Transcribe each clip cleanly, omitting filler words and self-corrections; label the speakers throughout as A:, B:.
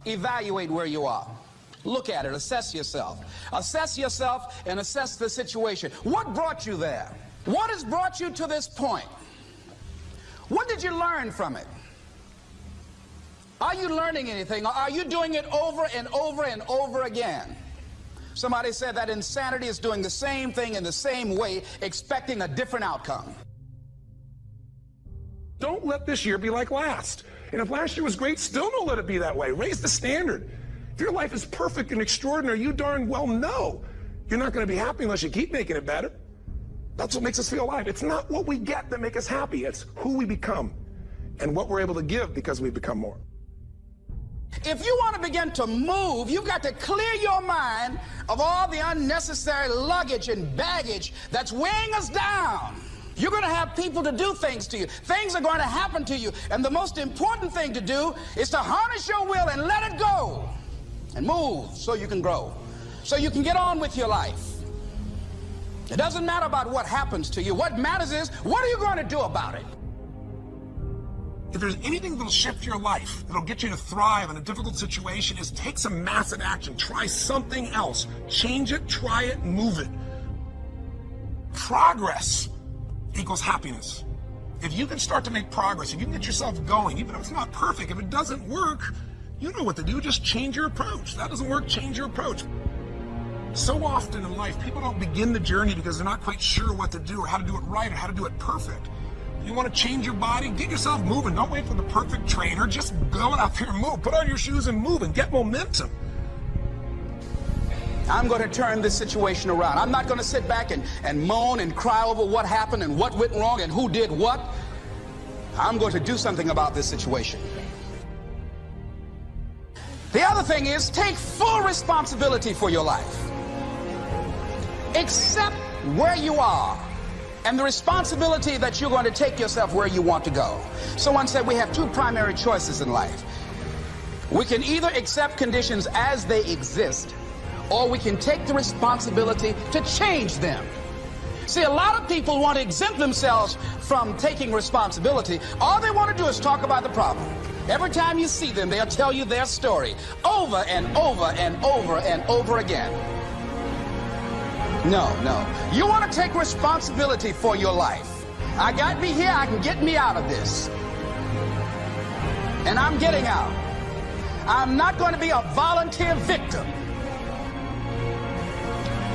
A: Evaluate where you are. Look at it. Assess yourself. Assess yourself and assess the situation. What brought you there? What has brought you to this point? What did you learn from it? Are you learning anything? Or are you doing it over and over and over again? Somebody said that insanity is doing the same thing in the same way, expecting a different outcome.
B: Don't let this year be like last. And if last year was great, still don't let it be that way. Raise the standard. If your life is perfect and extraordinary, you darn well know you're not going to be happy unless you keep making it better. That's what makes us feel alive. It's not what we get that makes us happy. It's who we become and what we're able to give because we become more.
A: If you want to begin to move, you've got to clear your mind of all the unnecessary luggage and baggage that's weighing us down. You're going to have people to do things to you. Things are going to happen to you. And the most important thing to do is to harness your will and let it go and move so you can grow, so you can get on with your life. It doesn't matter about what happens to you. What matters is, what are you going to do about it?
B: If there's anything that'll shift your life, that'll get you to thrive in a difficult situation, is take some massive action. Try something else. Change it, try it, move it. Progress equals happiness. If you can start to make progress, if you can get yourself going, even if it's not perfect, if it doesn't work, you know what to do. Just change your approach. That doesn't work, change your approach. So often in life, people don't begin the journey because they're not quite sure what to do or how to do it right or how to do it perfect. You want to change your body? Get yourself moving. Don't wait for the perfect trainer. Just go out there and move. Put on your shoes and move and get momentum.
A: I'm going to turn this situation around. I'm not going to sit back and moan and cry over what happened and what went wrong and who did what. I'm going to do something about this situation. The other thing is, take full responsibility for your life. Accept where you are and the responsibility that you're going to take yourself where you want to go. Someone said we have two primary choices in life. We can either accept conditions as they exist, or we can take the responsibility to change them. See, a lot of people want to exempt themselves from taking responsibility. All they want to do is talk about the problem. Every time you see them, they'll tell you their story over and over and over and over again. No. You want to take responsibility for your life. I got me here, I can get me out of this. And I'm getting out. I'm not going to be a volunteer victim.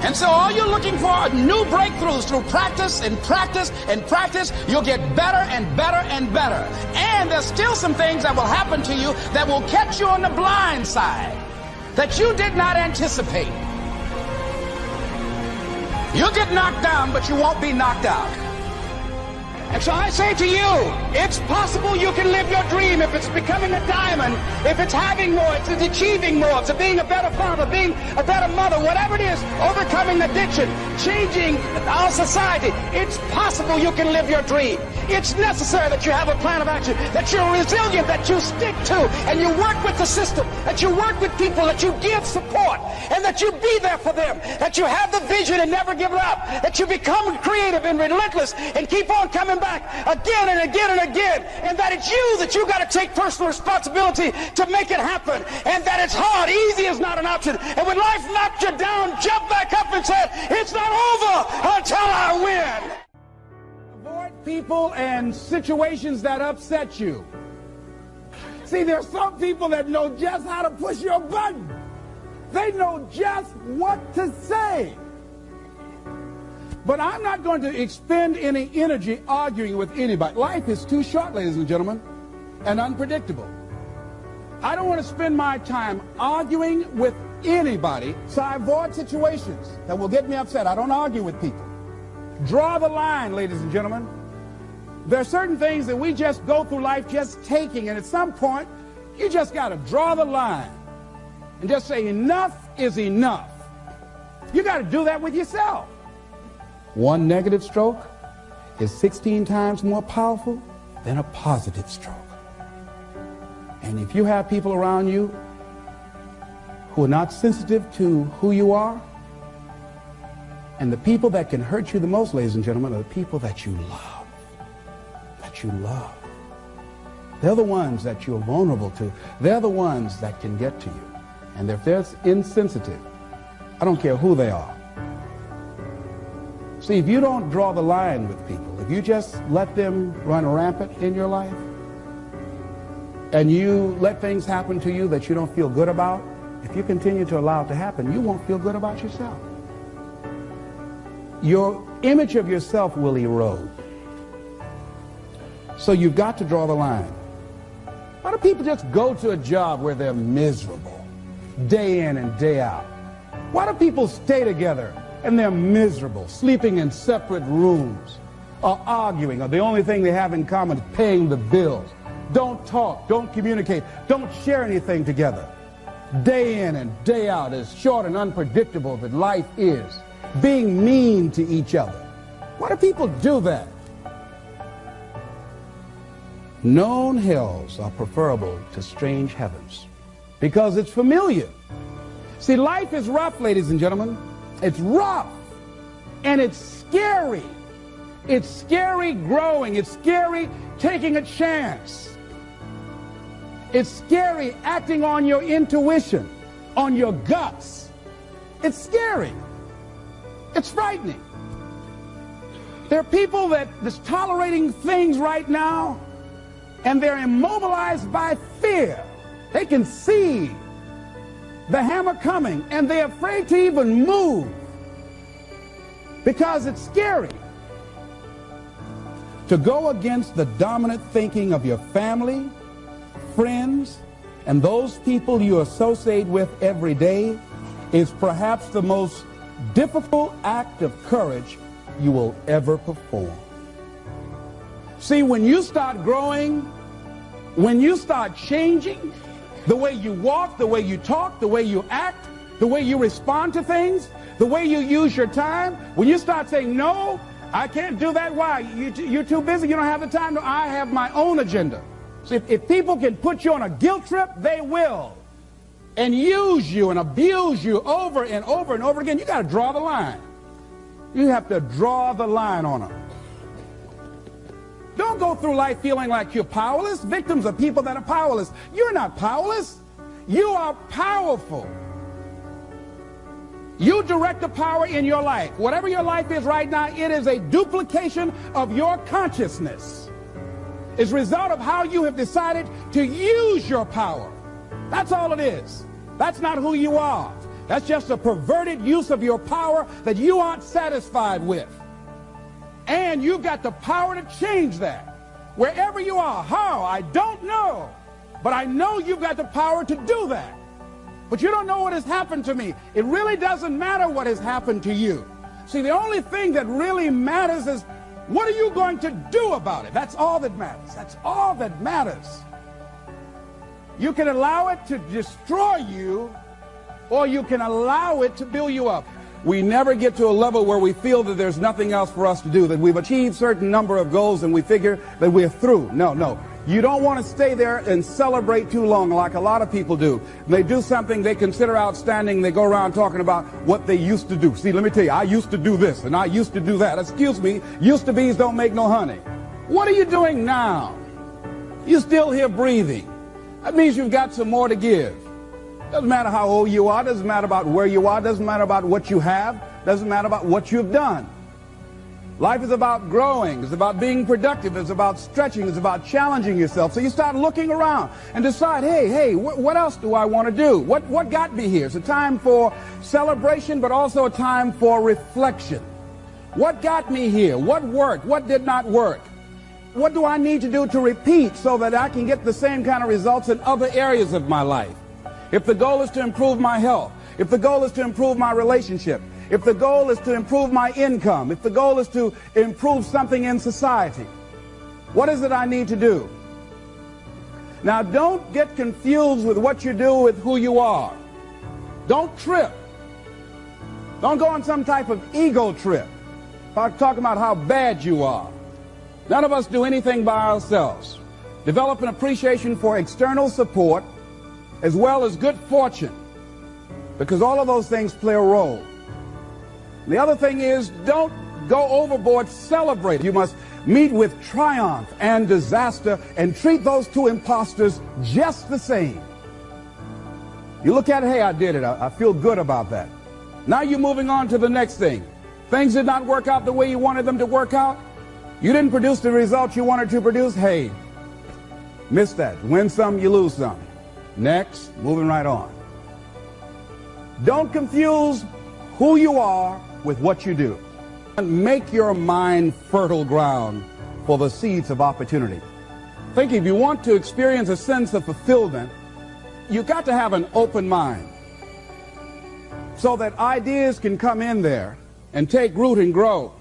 A: And so all you're looking for are new breakthroughs through practice and practice and practice. You'll get better and better and better. And there's still some things that will happen to you that will catch you on the blind side that you did not anticipate. You'll get knocked down, but you won't be knocked out. And so I say to you, it's possible you can live your dream if it's becoming a diamond, if it's having more, if it's achieving more, if it's being a better father, being a better mother, whatever it is, overcoming addiction, changing our society. It's possible you can live your dream. It's necessary that you have a plan of action, that you're resilient, that you stick to, and you work with the system, that you work with people, that you give support, and that you be there for them, that you have the vision and never give it up, that you become creative and relentless and keep on coming back again and again and again, and that it's you that you got to take personal responsibility to make it happen, and that it's hard. Easy is not an option. And when life knocks you down, jump back up and say, it's not over until I win.
C: Avoid people and situations that upset you. See, there's some people that know just how to push your button. They know just what to say. But I'm not going to expend any energy arguing with anybody. Life is too short, ladies and gentlemen, and unpredictable. I don't want to spend my time arguing with anybody, so I avoid situations that will get me upset. I don't argue with people. Draw the line, ladies and gentlemen. There are certain things that we just go through life just taking, and at some point, you just got to draw the line and just say enough is enough. You got to do that with yourself. One negative stroke is 16 times more powerful than a positive stroke. And if you have people around you who are not sensitive to who you are, and the people that can hurt you the most, ladies and gentlemen, are the people that you love. That you love. They're the ones that you're vulnerable to. They're the ones that can get to you. And if they're insensitive, I don't care who they are. See, if you don't draw the line with people, if you just let them run rampant in your life, and you let things happen to you that you don't feel good about, if you continue to allow it to happen, you won't feel good about yourself. Your image of yourself will erode. So you've got to draw the line. Why do people just go to a job where they're miserable, day in and day out? Why do people stay together and they're miserable, sleeping in separate rooms, or arguing, or the only thing they have in common is paying the bills? Don't talk, don't communicate, don't share anything together. Day in and day out, as short and unpredictable that life is, being mean to each other. Why do people do that? Known hells are preferable to strange heavens because it's familiar. See, life is rough, ladies and gentlemen. It's rough, and it's scary. It's scary growing. It's scary taking a chance. It's scary acting on your intuition, on your guts. It's scary. It's frightening. There are people that's tolerating things right now, and they're immobilized by fear. They can see the hammer coming, and they're afraid to even move because it's scary. To go against the dominant thinking of your family, friends, and those people you associate with every day is perhaps the most difficult act of courage you will ever perform. See, when you start growing, when you start changing the way you walk, the way you talk, the way you act, the way you respond to things, the way you use your time, when you start saying, no, I can't do that. Why? You're too busy. You don't have the time. No, I have my own agenda. So if people can put you on a guilt trip, they will. And use you and abuse you over and over and over again. You got to draw the line. You have to draw the line on them. Don't go through life feeling like you're powerless. Victims are people that are powerless. You're not powerless. You are powerful. You direct the power in your life. Whatever your life is right now, it is a duplication of your consciousness. It's a result of how you have decided to use your power. That's all it is. That's not who you are. That's just a perverted use of your power that you aren't satisfied with. And you've got the power to change that. Wherever you are, how, I don't know. But I know you've got the power to do that. But you don't know what has happened to me. It really doesn't matter what has happened to you. See, the only thing that really matters is, what are you going to do about it? That's all that matters. That's all that matters. You can allow it to destroy you, or you can allow it to build you up. We never get to a level where we feel that there's nothing else for us to do, that we've achieved a certain number of goals and we figure that we're through. No, no. You don't want to stay there and celebrate too long like a lot of people do. They do something they consider outstanding. They go around talking about what they used to do. See, let me tell you, I used to do this and I used to do that. Excuse me, used to be's don't make no honey. What are you doing now? You're still here breathing. That means you've got some more to give. Doesn't matter how old you are, doesn't matter about where you are, doesn't matter about what you have, doesn't matter about what you've done. Life is about growing, it's about being productive, it's about stretching, it's about challenging yourself. So you start looking around and decide, hey, what else do I want to do? What got me here? It's a time for celebration, but also a time for reflection. What got me here? What worked? What did not work? What do I need to do to repeat so that I can get the same kind of results in other areas of my life? If the goal is to improve my health, if the goal is to improve my relationship, if the goal is to improve my income, if the goal is to improve something in society, what is it I need to do? Now, don't get confused with what you do with who you are. Don't trip. Don't go on some type of ego trip, talking about how bad you are. None of us do anything by ourselves. Develop an appreciation for external support as well as good fortune, because all of those things play a role. The other thing is, don't go overboard celebrating. You must meet with triumph and disaster and treat those two imposters just the same. You look at it, hey, I did it. I feel good about that. Now you're moving on to the next thing. Things did not work out the way you wanted them to work out. You didn't produce the results you wanted to produce. Hey, miss that. Win some, you lose some. Next, moving right on. Don't confuse who you are with what you do. Make your mind fertile ground for the seeds of opportunity. Think if you want to experience a sense of fulfillment, you've got to have an open mind so that ideas can come in there and take root and grow.